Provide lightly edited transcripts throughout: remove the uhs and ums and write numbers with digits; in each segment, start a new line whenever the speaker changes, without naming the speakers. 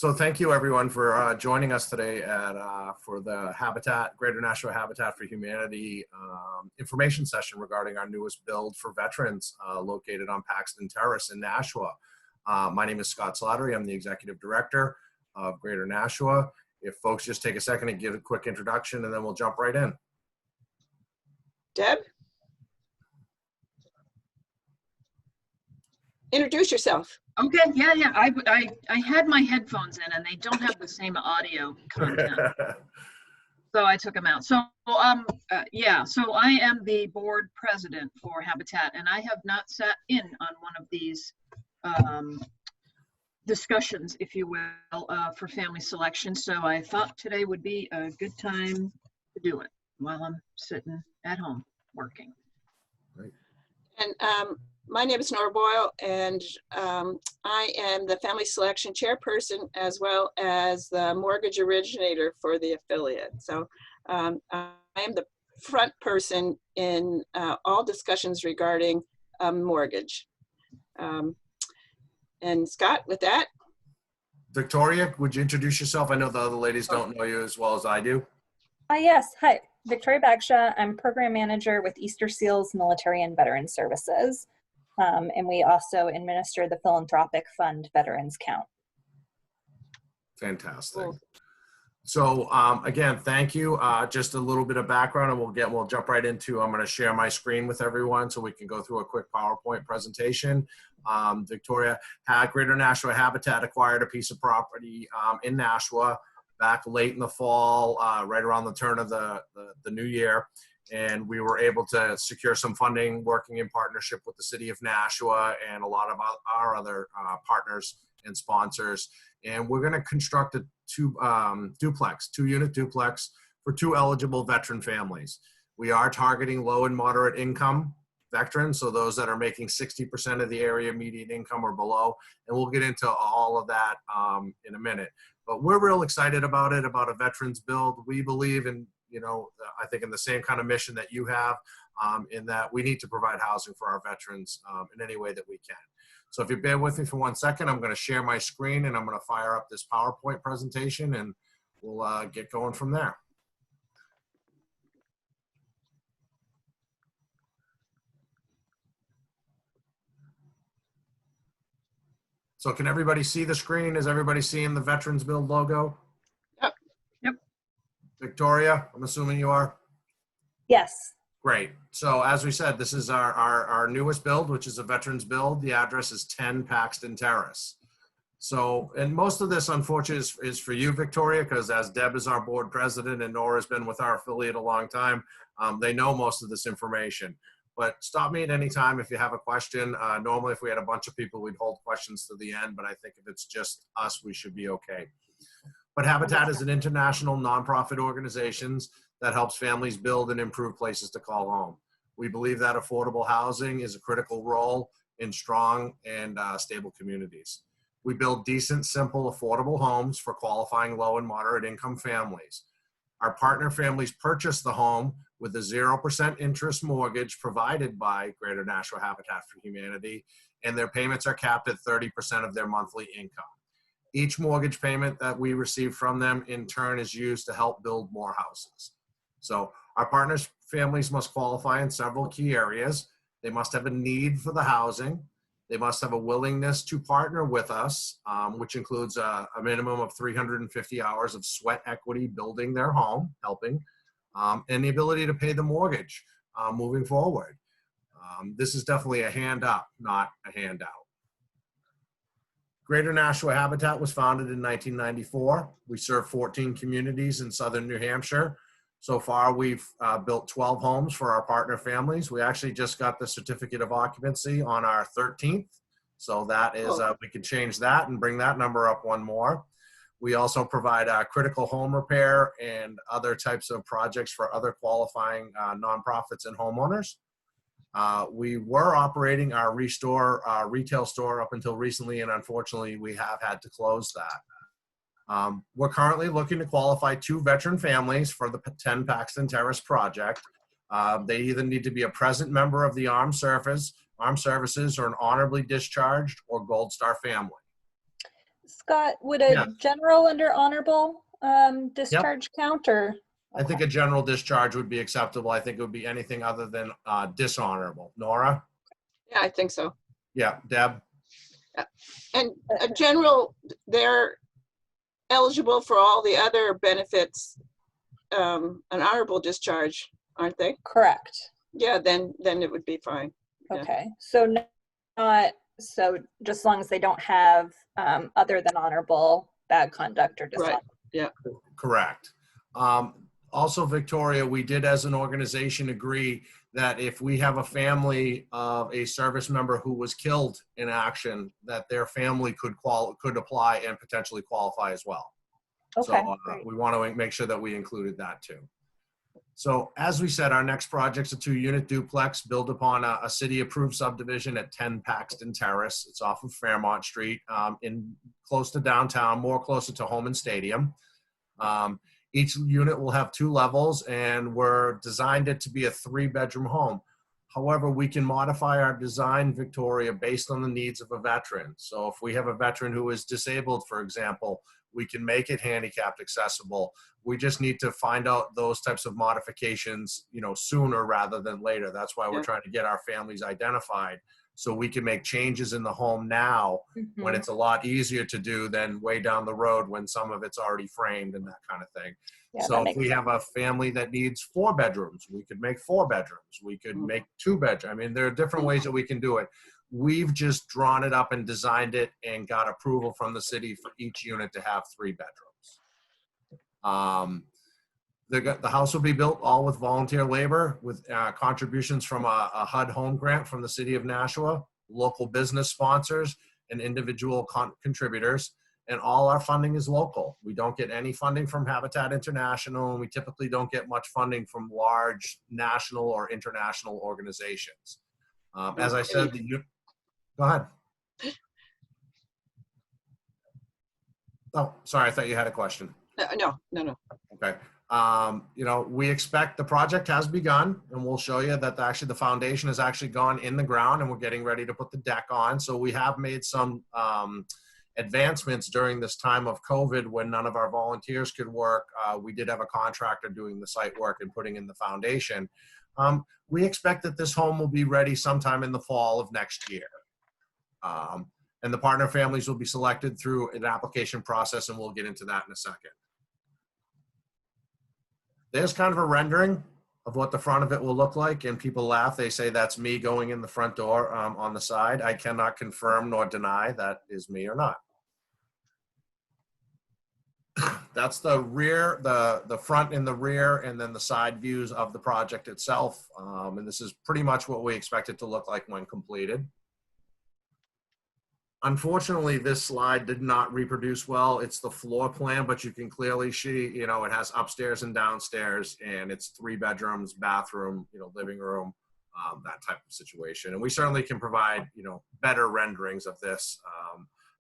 So thank you everyone for joining us today for the Greater Nashua Habitat for Humanity information session regarding our newest build for veterans located on Paxton Terrace in Nashua. My name is Scott Slattery. I'm the Executive Director of Greater Nashua. If folks just take a second and give a quick introduction, and then we'll jump right in.
Deb? Introduce yourself.
Okay, yeah. I had my headphones in and they don't have the same audio content. So I took them out. So so I am the board president for Habitat, and I have not sat in on one of these discussions, if you will, for family selection. So I thought today would be a good time to do it while I'm sitting at home working.
Right.
And my name is Nora Boyle, and I am the family selection chairperson as well as the mortgage originator for the affiliate. So I am the front person in all discussions regarding mortgage. And Scott, with that.
Victoria, would you introduce yourself? I know the other ladies don't know you as well as I do.
Yes, hi, Victoria Bagshaw. I'm program manager with Easter Seals Military and Veteran Services. And we also administer the philanthropic fund Veterans Count.
Fantastic.
Cool.
So again, thank you. Just a little bit of background, and we'll jump right into. I'm going to share my screen with everyone so we can go through a quick PowerPoint presentation. Victoria, Greater Nashua Habitat acquired a piece of property in Nashua back late in the fall, right around the turn of the new year. And we were able to secure some funding working in partnership with the city of Nashua and a lot of our other partners and sponsors. And we're going to construct a two-unit duplex for 2 eligible veteran families. We are targeting low and moderate income veterans, so those that are making 60% of the area median income or below. And we'll get into all of that in a minute. But we're real excited about it, about a veterans build. We believe in, I think in the same kind of mission that you have, in that we need to provide housing for our veterans in any way that we can. So if you bear with me for 1 second, I'm going to share my screen and I'm going to fire up this PowerPoint presentation, and we'll get going from there. So can everybody see the screen? Is everybody seeing the Veterans Build logo?
Yep.
Victoria, I'm assuming you are?
Yes.
Great. So as we said, this is our newest build, which is a veterans build. The address is 10 Paxton Terrace. So, and most of this, unfortunately, is for you, Victoria, because as Deb is our board president and Nora's been with our affiliate a long time, they know most of this information. But stop me at any time if you have a question. Normally, if we had a bunch of people, we'd hold questions to the end, but I think if it's just us, we should be okay. But Habitat is an international nonprofit organization that helps families build and improve places to call home. We believe that affordable housing is a critical role in strong and stable communities. We build decent, simple, affordable homes for qualifying low and moderate income families. Our partner families purchase the home with a 0% interest mortgage provided by Greater Nashua Habitat for Humanity, and their payments are capped at 30% of their monthly income. Each mortgage payment that we receive from them in turn is used to help build more houses. So our partners' families must qualify in several key areas. They must have a need for the housing. They must have a willingness to partner with us, which includes a minimum of 350 hours of sweat equity building their home, helping, and the ability to pay the mortgage moving forward. This is definitely a hand up, not a handout. Greater Nashua Habitat was founded in 1994. We serve 14 communities in southern New Hampshire. So far, we've built 12 homes for our partner families. We actually just got the certificate of occupancy on our 13th. So that is, we could change that and bring that number up one more. We also provide critical home repair and other types of projects for other qualifying nonprofits and homeowners. We were operating our retail store up until recently, and unfortunately, we have had to close that. We're currently looking to qualify 2 veteran families for the 10 Paxton Terrace project. They either need to be a present member of the Armed Services or an honorably discharged or Gold Star family.
Scott, would a
Yeah.
general under honorable discharge count or?
I think a general discharge would be acceptable. I think it would be anything other than dishonorable. Nora?
Yeah, I think so.
Yeah. Deb?
And a general, they're eligible for all the other benefits, an honorable discharge, aren't they?
Correct.
Yeah, then it would be fine. Yeah.
Okay, so so just as long as they don't have other than honorable bad conduct or
Right.
dishonor.
Correct. Also, Victoria, we did as an organization agree that if we have a family of a service member who was killed in action, that their family could apply and potentially qualify as well.
Okay,
So
great.
we want to make sure that we included that too. So as we said, our next project's a 2-unit duplex built upon a city-approved subdivision at 10 Paxton Terrace. It's off of Fairmont Street, in close to downtown, more closer to Home and Stadium. Each unit will have 2 levels, and we're designed it to be a 3-bedroom home. However, we can modify our design, Victoria, based on the needs of a veteran. So if we have a veteran who is disabled, for example, we can make it handicapped accessible. We just need to find out those types of modifications, sooner rather than later. That's why we're trying to get our families identified so we can make changes in the home now when it's a lot easier to do than way down the road when some of it's already framed and that kind of thing.
Yeah,
So if we have a family that needs 4 bedrooms, we could make 4 bedrooms. We could make 2 bedrooms. I mean, there are different ways that we can do it. We've just drawn it up and designed it and got approval from the city for each unit to have 3 bedrooms. The house will be built all with volunteer labor with contributions from a HUD home grant from the city of Nashua, local business sponsors, and individual contributors. And all our funding is local. We don't get any funding from Habitat International, and we typically don't get much funding from large national or international organizations. As I said, go ahead. Oh, sorry, I thought you had a question.
No.
Okay. We expect the project has begun, and we'll show you that actually the foundation has actually gone in the ground, and we're getting ready to put the deck on. So we have made some advancements during this time of COVID when none of our volunteers could work. We did have a contractor doing the site work and putting in the foundation. We expect that this home will be ready sometime in the fall of next year. And the partner families will be selected through an application process, and we'll get into that in a second. There's kind of a rendering of what the front of it will look like, and people laugh. They say that's me going in the front door on the side. I cannot confirm nor deny that is me or not. That's the rear, the front and the rear, and then the side views of the project itself. And this is pretty much what we expect it to look like when completed. Unfortunately, this slide did not reproduce well. It's the floor plan, but you can clearly see, it has upstairs and downstairs, and it's 3 bedrooms, bathroom, living room, that type of situation. And we certainly can provide, better renderings of this.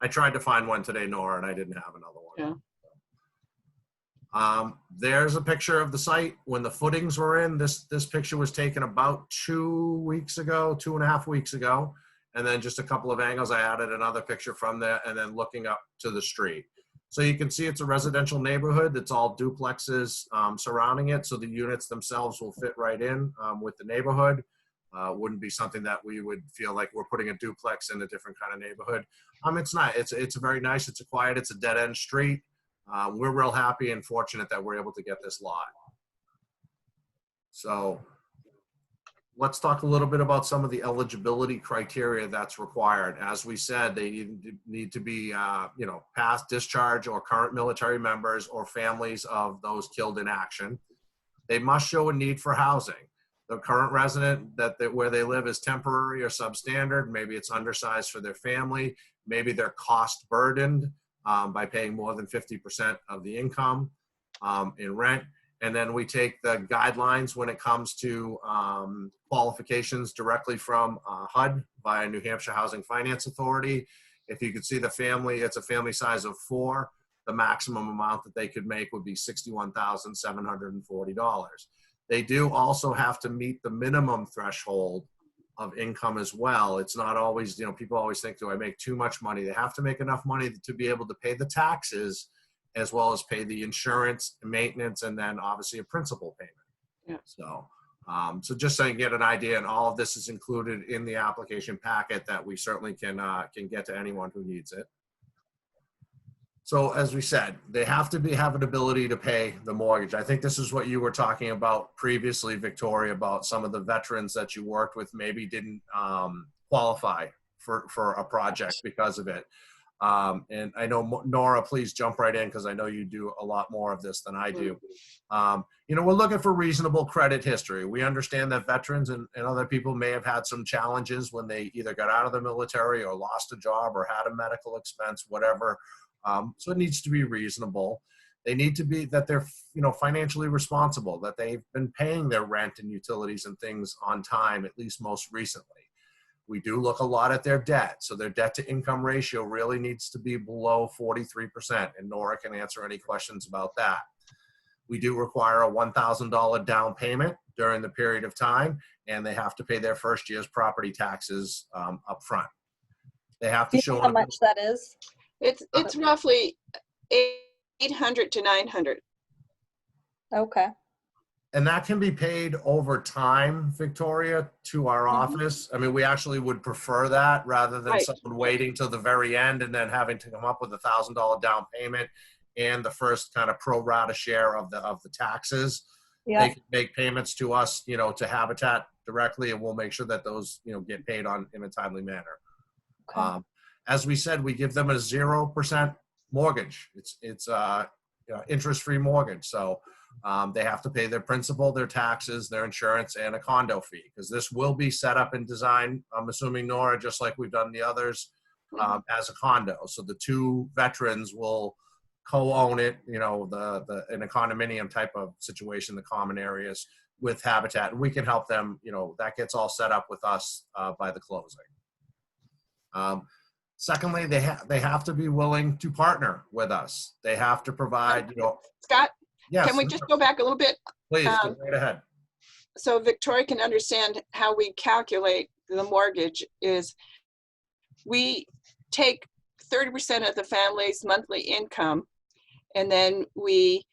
I tried to find one today, Nora, and I didn't have another one.
Yeah.
There's a picture of the site when the footings were in. This picture was taken about 2 weeks ago, 2.5 weeks ago. And then just a couple of angles, I added another picture from there and then looking up to the street. So you can see it's a residential neighborhood. It's all duplexes surrounding it. So the units themselves will fit right in with the neighborhood. Wouldn't be something that we would feel like we're putting a duplex in a different kind of neighborhood. It's not. It's very nice. It's quiet. It's a dead end street. We're real happy and fortunate that we're able to get this lot. So let's talk a little bit about some of the eligibility criteria that's required. As we said, they need to be, past discharge or current military members or families of those killed in action. They must show a need for housing. The current resident where they live is temporary or substandard. Maybe it's undersized for their family. Maybe they're cost burdened by paying more than 50% of the income in rent. And then we take the guidelines when it comes to qualifications directly from HUD via New Hampshire Housing Finance Authority. If you could see the family, it's a family size of 4. The maximum amount that they could make would be $61,740. They do also have to meet the minimum threshold of income as well. It's not always, people always think, do I make too much money? They have to make enough money to be able to pay the taxes as well as pay the insurance, maintenance, and then obviously a principal payment.
Yeah.
So just so you get an idea, and all of this is included in the application packet that we certainly can get to anyone who needs it. So as we said, they have to have an ability to pay the mortgage. I think this is what you were talking about previously, Victoria, about some of the veterans that you worked with maybe didn't qualify for a project because of it. And I know, Nora, please jump right in because I know you do a lot more of this than I do. We're looking for reasonable credit history. We understand that veterans and other people may have had some challenges when they either got out of the military or lost a job or had a medical expense, whatever. So it needs to be reasonable. They need to be that they're, financially responsible, that they've been paying their rent and utilities and things on time, at least most recently. We do look a lot at their debt. So their debt to income ratio really needs to be below 43%. And Nora can answer any questions about that. We do require a $1,000 down payment during the period of time, and they have to pay their first year's property taxes up front. They have to show
how much that is.
It's roughly 800 to 900.
Okay.
And that can be paid over time, Victoria, to our office. I mean, we actually would prefer that rather than someone waiting till the very end and then having to come up with $1,000 down payment and the first kind of pro rata share of the taxes.
Yeah.
They can make payments to us, to Habitat directly, and we'll make sure that those, get paid in a timely manner.
Okay.
As we said, we give them a 0% mortgage. It's interest-free mortgage. So they have to pay their principal, their taxes, their insurance, and a condo fee, because this will be set up and designed, I'm assuming, Nora, just like we've done the others, as a condo. So the two veterans will co-own it, in a condominium type of situation, the common areas with Habitat. And we can help them, that gets all set up with us by the closing. Secondly, they have to be willing to partner with us. They have to provide,
Scott,
yes,
can we just go back a little bit?
please, go right ahead.
So Victoria can understand how we calculate the mortgage is we take 30% of the family's monthly income, and then we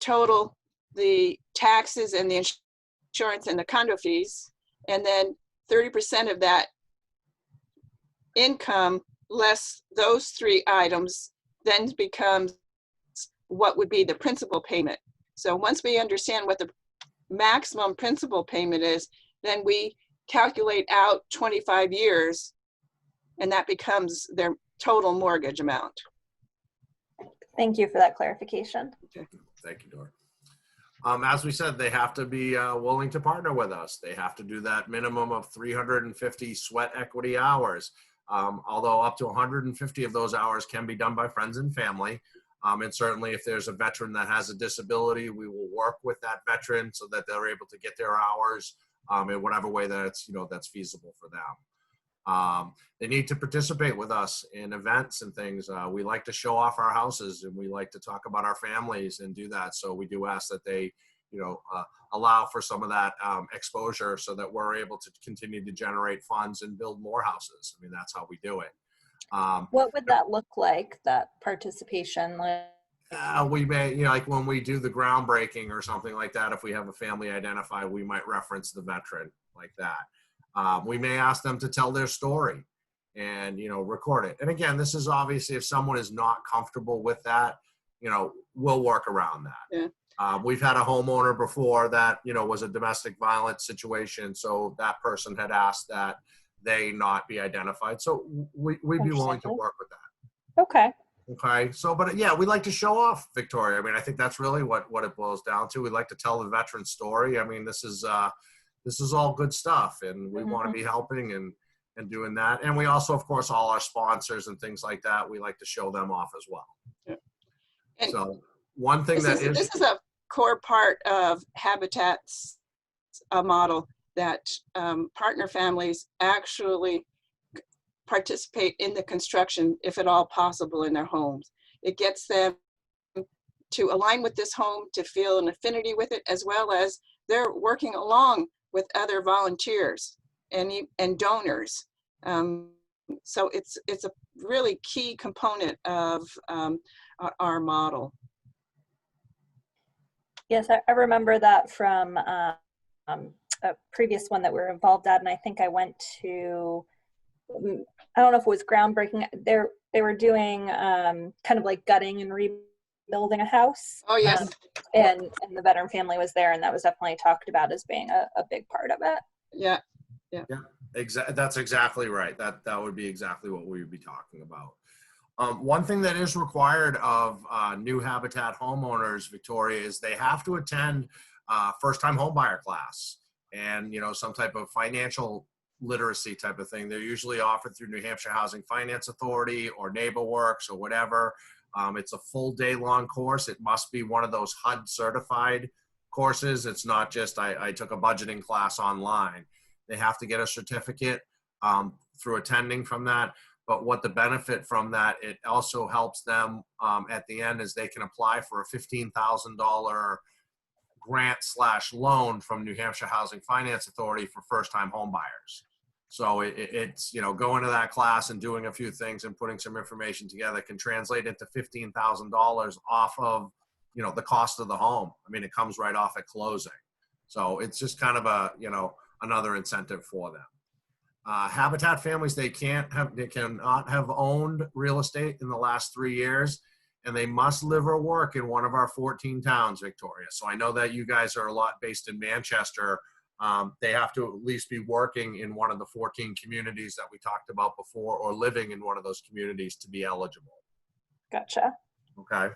total the taxes and the insurance and the condo fees, and then 30% of that income less those three items then becomes what would be the principal payment. So once we understand what the maximum principal payment is, then we calculate out 25 years, and that becomes their total mortgage amount.
Thank you for that clarification.
Okay. Thank you, Dora. As we said, they have to be willing to partner with us. They have to do that minimum of 350 sweat equity hours. Although up to 150 of those hours can be done by friends and family. And certainly if there's a veteran that has a disability, we will work with that veteran so that they're able to get their hours in whatever way that's, that's feasible for them. They need to participate with us in events and things. We like to show off our houses, and we like to talk about our families and do that. So we do ask that they, allow for some of that exposure so that we're able to continue to generate funds and build more houses. I mean, that's how we do it.
What would that look like, that participation?
We may, like when we do the groundbreaking or something like that, if we have a family identified, we might reference the veteran like that. We may ask them to tell their story and, record it. And again, this is obviously if someone is not comfortable with that, we'll work around that.
Yeah.
We've had a homeowner before that, was a domestic violence situation. So that person had asked that they not be identified. So we'd be willing to work with that.
Okay.
Okay. So, but yeah, we like to show off, Victoria. I mean, I think that's really what it boils down to. We like to tell the veteran story. I mean, this is all good stuff, and we want to be helping and doing that. And we also, of course, all our sponsors and things like that, we like to show them off as well. Yeah.
And
so one thing
this is a core part of Habitat's model that partner families actually participate in the construction, if at all possible, in their homes. It gets them to align with this home, to feel an affinity with it, as well as they're working along with other volunteers and donors. So it's a really key component of our model.
Yes, I remember that from a previous one that we were involved at, and I think I went to, I don't know if it was groundbreaking. They were doing kind of like gutting and rebuilding a house.
Oh, yes.
And the veteran family was there, and that was definitely talked about as being a big part of it.
Yeah.
That's exactly right. That would be exactly what we would be talking about. One thing that is required of new Habitat homeowners, Victoria, is they have to attend first-time homebuyer class and, you know, some type of financial literacy type of thing. They're usually offered through New Hampshire Housing Finance Authority or NeighborWorks or whatever. It's a full day-long course. It must be one of those HUD certified courses. It's not just I took a budgeting class online. They have to get a certificate through attending from that. But what the benefit from that, it also helps them at the end is they can apply for a $15,000 grant/loan from New Hampshire Housing Finance Authority for first-time home buyers. So it's, you know, going to that class and doing a few things and putting some information together can translate into $15,000 off of, you know, the cost of the home. I mean, it comes right off at closing. So it's just kind of a, you know, another incentive for them. Habitat families, they cannot have owned real estate in the last 3 years, and they must live or work in one of our 14 towns, Victoria. So I know that you guys are a lot based in Manchester. They have to at least be working in one of the 14 communities that we talked about before, or living in one of those communities to be eligible.
Gotcha.
Okay.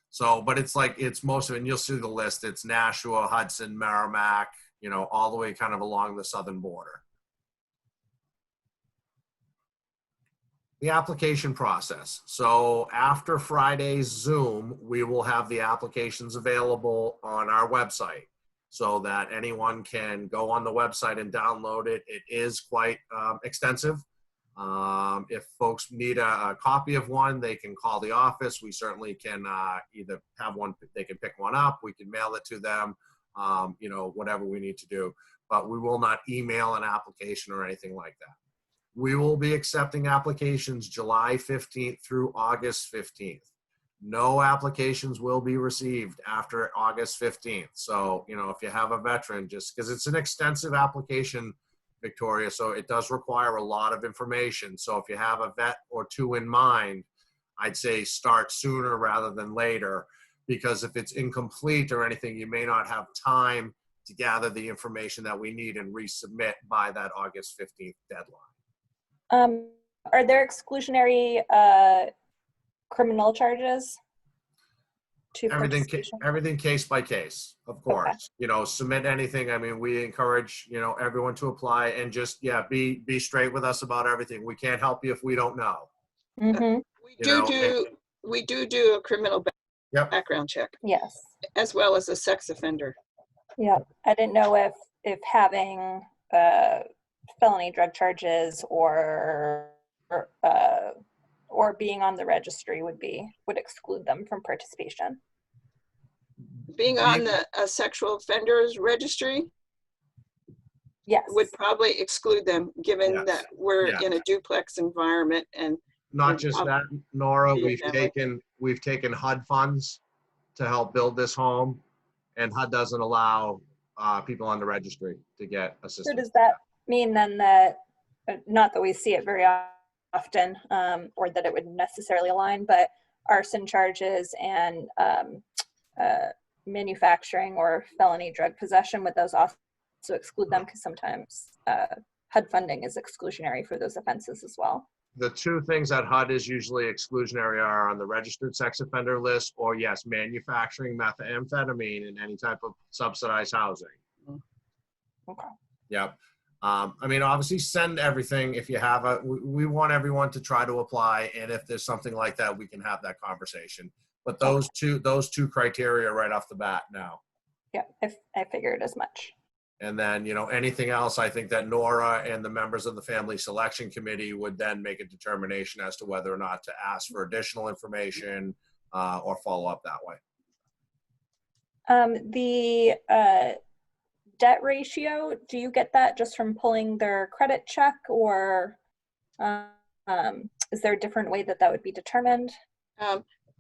So, but it's like, it's most of it, and you'll see the list. It's Nashua, Hudson, Merrimack, you know, all the way kind of along the southern border. The application process. So after Friday's Zoom, we will have the applications available on our website so that anyone can go on the website and download it. It is quite extensive. If folks need a copy of one, they can call the office. We certainly can either have one, they can pick one up, we can mail it to them, you know, whatever we need to do. But we will not email an application or anything like that. We will be accepting applications July 15th through August 15th. No applications will be received after August 15th. So, you know, if you have a veteran, just because it's an extensive application, Victoria, so it does require a lot of information. So if you have a vet or two in mind, I'd say start sooner rather than later, because if it's incomplete or anything, you may not have time to gather the information that we need and resubmit by that August 15th deadline.
Are there exclusionary criminal charges to participation?
Everything case by case, of course. Okay. You know, submit anything. I mean, we encourage, you know, everyone to apply and just, yeah, be straight with us about everything. We can't help you if we don't know.
Mm-hmm.
We do a criminal background check.
Yes.
As well as a sex offender.
Yeah. I didn't know if having felony drug charges or being on the registry would exclude them from participation.
Being on the sexual offenders registry,
yes,
would probably exclude them, given that we're in a duplex environment. And
not just that, Nora, we've taken HUD funds to help build this home, and HUD doesn't allow people on the registry to get assistance.
So does that mean then that, not that we see it very often, or that it would necessarily align, but arson charges and manufacturing or felony drug possession, would those also exclude them? Because sometimes HUD funding is exclusionary for those offenses as well.
The two things that HUD is usually exclusionary are on the registered sex offender list, or yes, manufacturing methamphetamine in any type of subsidized housing.
Okay.
Yep. I mean, obviously send everything. If you have we want everyone to try to apply. And if there's something like that, we can have that conversation. But those two criteria right off the bat now.
Yeah, I figured as much.
And then, you know, anything else, I think that Nora and the members of the Family Selection Committee would then make a determination as to whether or not to ask for additional information or follow up that way.
debt ratio, do you get that just from pulling their credit check, or is there a different way that that would be determined?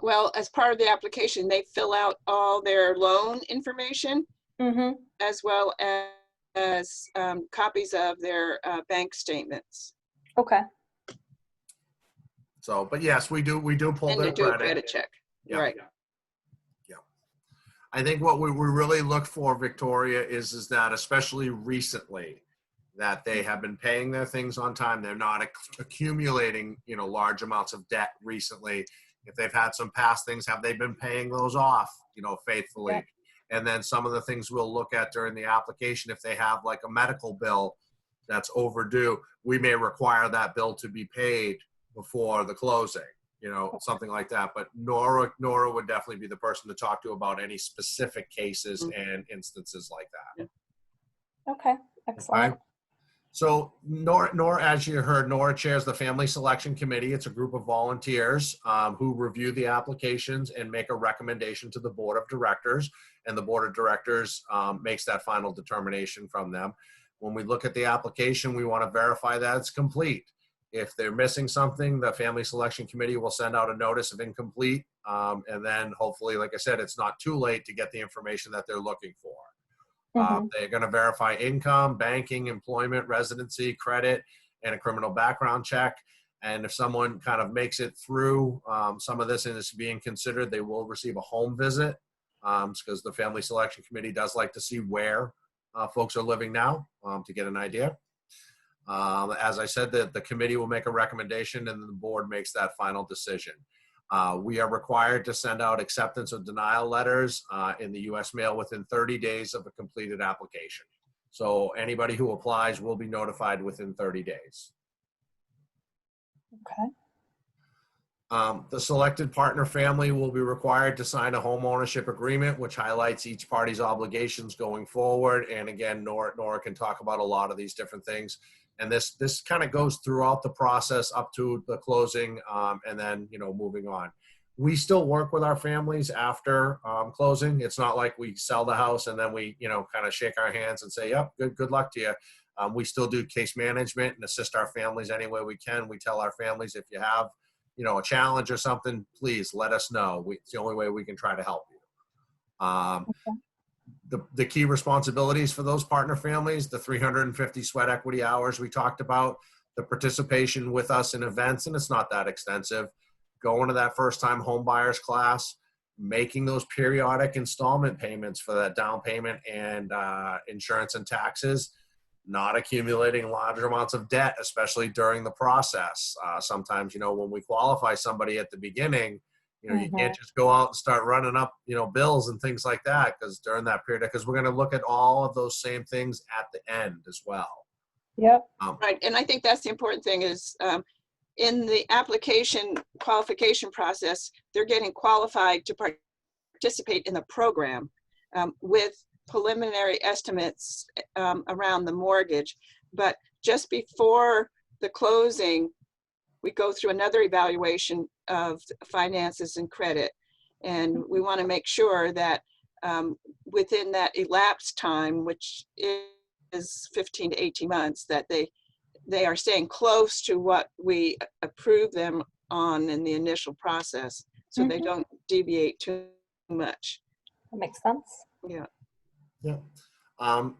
Well, as part of the application, they fill out all their loan information as well as copies of their bank statements.
Okay.
So, but yes, we do pull
And
their
to do a
credit.
credit check.
Yeah.
Right.
Yeah. I think what we really look for, Victoria, is that especially recently, that they have been paying their things on time. They're not accumulating, large amounts of debt recently. If they've had some past things, have they been paying those off, faithfully?
Yeah.
And then some of the things we'll look at during the application, if they have like a medical bill that's overdue, we may require that bill to be paid before the closing, something like that. But Nora would definitely be the person to talk to about any specific cases and instances like that.
Okay, excellent.
Okay. So Nora, as you heard, Nora chairs the Family Selection Committee. It's a group of volunteers who review the applications and make a recommendation to the Board of Directors, and the Board of Directors makes that final determination from them. When we look at the application, we want to verify that it's complete. If they're missing something, the Family Selection Committee will send out a notice of incomplete, and then hopefully, like I said, it's not too late to get the information that they're looking for. They're going to verify income, banking, employment, residency, credit, and a criminal background check. And if someone kind of makes it through some of this and is being considered, they will receive a home visit, because the Family Selection Committee does like to see where folks are living now to get an idea. As I said, the committee will make a recommendation and then the board makes that final decision. We are required to send out acceptance or denial letters in the U.S. mail within 30 days of a completed application. So anybody who applies will be notified within 30 days.
Okay.
The selected partner family will be required to sign a home ownership agreement, which highlights each party's obligations going forward. And again, Nora can talk about a lot of these different things. And this kind of goes throughout the process up to the closing, and then, moving on. We still work with our families after closing. It's not like we sell the house and then we, kind of shake our hands and say, yep, good luck to you. We still do case management and assist our families any way we can. We tell our families, if you have, a challenge or something, please let us know. It's the only way we can try to help you.
Okay.
The key responsibilities for those partner families, the 350 sweat equity hours we talked about, the participation with us in events, and it's not that extensive, going to that first-time home buyers class, making those periodic installment payments for that down payment and insurance and taxes, not accumulating large amounts of debt, especially during the process. Sometimes, when we qualify somebody at the beginning, you can't just go out and start running up, bills and things like that, because during that period, because we're going to look at all of those same things at the end as well.
Yep.
Right. And I think that's the important thing is in the application qualification process, they're getting qualified to participate in the program with preliminary estimates around the mortgage. But just before the closing, we go through another evaluation of finances and credit. And we want to make sure that within that elapsed time, which is 15 to 18 months, that they are staying close to what we approve them on in the initial process, so they don't deviate too much.
That makes sense.
Yeah.
Yeah.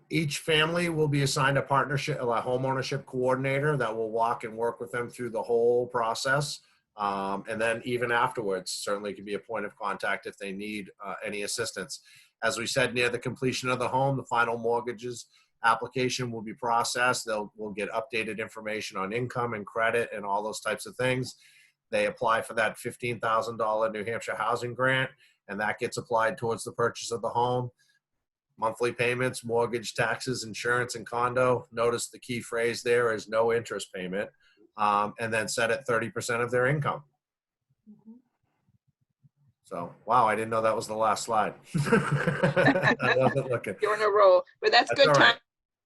Each family will be assigned a homeownership coordinator that will walk and work with them through the whole process. And then even afterwards, certainly can be a point of contact if they need any assistance. As we said, near the completion of the home, the final mortgages application will be processed. We'll get updated information on income and credit and all those types of things. They apply for that $15,000 New Hampshire housing grant, and that gets applied towards the purchase of the home. Monthly payments, mortgage, taxes, insurance, and condo. Notice the key phrase there is no interest payment, and then set at 30% of their income. So, wow, I didn't know that was the last slide. I wasn't looking.
You're in a row, but that's good
all
time.
right.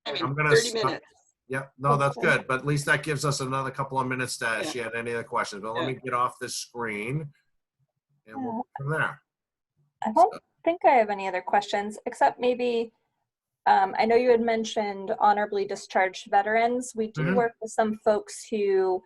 I mean,
I'm gonna
30 minutes.
Yeah, no, that's good. But at least that gives us another couple of minutes to ask you any other questions. But let me get off this screen and we'll go from there.
I don't think I have any other questions, except maybe I know you had mentioned honorably discharged veterans. We do
Mhm.
work with some folks who,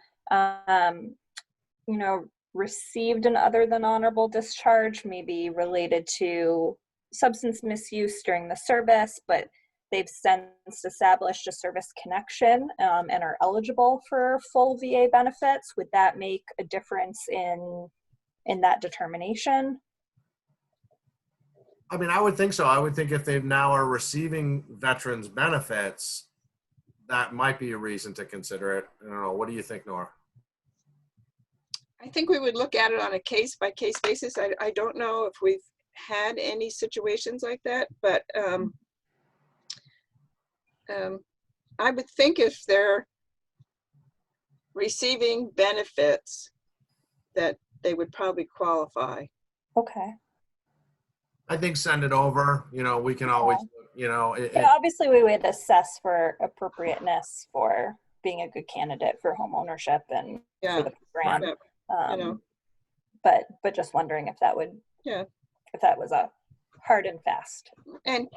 received an other than honorable discharge, maybe related to substance misuse during the service, but they've since established a service connection and are eligible for full VA benefits. Would that make a difference in that determination?
I mean, I would think so. I would think if they now are receiving veterans benefits, that might be a reason to consider it. I don't know. What do you think, Nora?
I think we would look at it on a case-by-case basis. I don't know if we've had any situations like that, but I would think if they're receiving benefits, that they would probably qualify.
Okay.
I think send it over. We can always,
Yeah, obviously we would assess for appropriateness for being a good candidate for home ownership and
Yeah.
for the program.
Yeah.
But just wondering if that would,
Yeah.
if that was a hard and fast.
And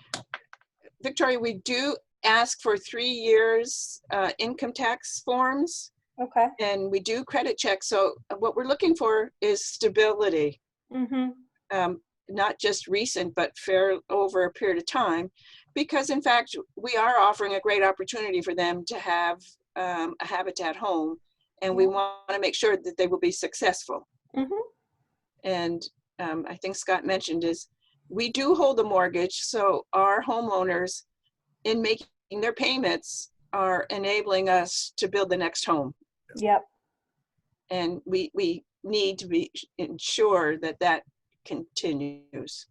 Victoria, we do ask for 3 years income tax forms,
Okay.
and we do credit checks. So what we're looking for is stability, not just recent, but over a period of time, because in fact, we are offering a great opportunity for them to have a Habitat home, and we want to make sure that they will be successful. And I think Scott mentioned is we do hold a mortgage, so our homeowners, in making their payments, are enabling us to build the next home.
Yep.
And we need to be ensure that that continues.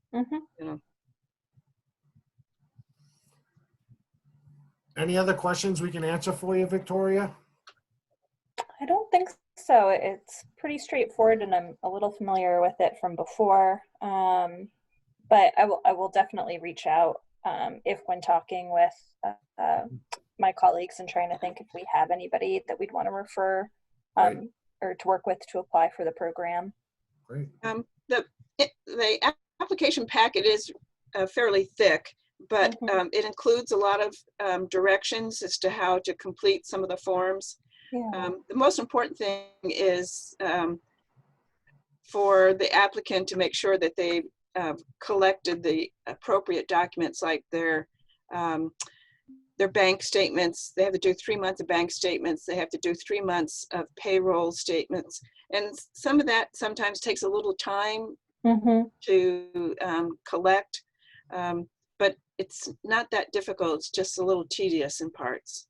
Any other questions we can answer for you, Victoria?
I don't think so. It's pretty straightforward, and I'm a little familiar with it from before. But I will definitely reach out if, when talking with my colleagues and trying to think if we have anybody that we'd want to refer or to work with to apply for the program.
Great.
The application packet is fairly thick, but it includes a lot of directions as to how to complete some of the forms.
Yeah.
The most important thing is for the applicant to make sure that they collected the appropriate documents, like their bank statements. They have to do 3 months of bank statements. They have to do 3 months of payroll statements. And some of that sometimes takes a little time to collect, but it's not that difficult. It's just a little tedious in parts.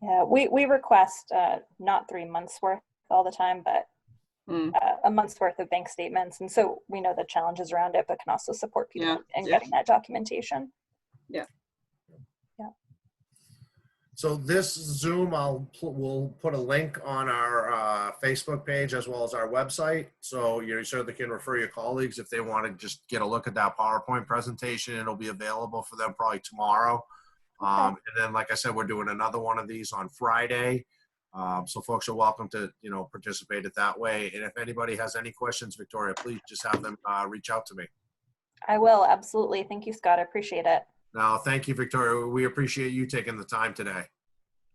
Yeah, we request not 3 months worth all the time, but a month's worth of bank statements. And so we know the challenges around it, but can also support people in getting that documentation.
Yeah.
So this Zoom, we'll put a link on our Facebook page as well as our website. So you certainly can refer your colleagues if they want to just get a look at that PowerPoint presentation. It'll be available for them probably tomorrow. And then, like I said, we're doing another one of these on Friday. So folks are welcome to, participate it that way. And if anybody has any questions, Victoria, please just have them reach out to me.
I will, absolutely. Thank you, Scott. I appreciate it.
No, thank you, Victoria. We appreciate you taking the time today.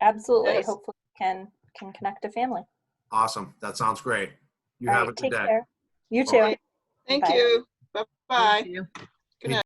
Absolutely.
Yes.
Hopefully we can connect a family.
Awesome. That sounds great. You
All
have
right,
a good
take
day.
care. You too.
Okay. Thank
Bye.
you. Bye-bye.
Thank you.
Good night.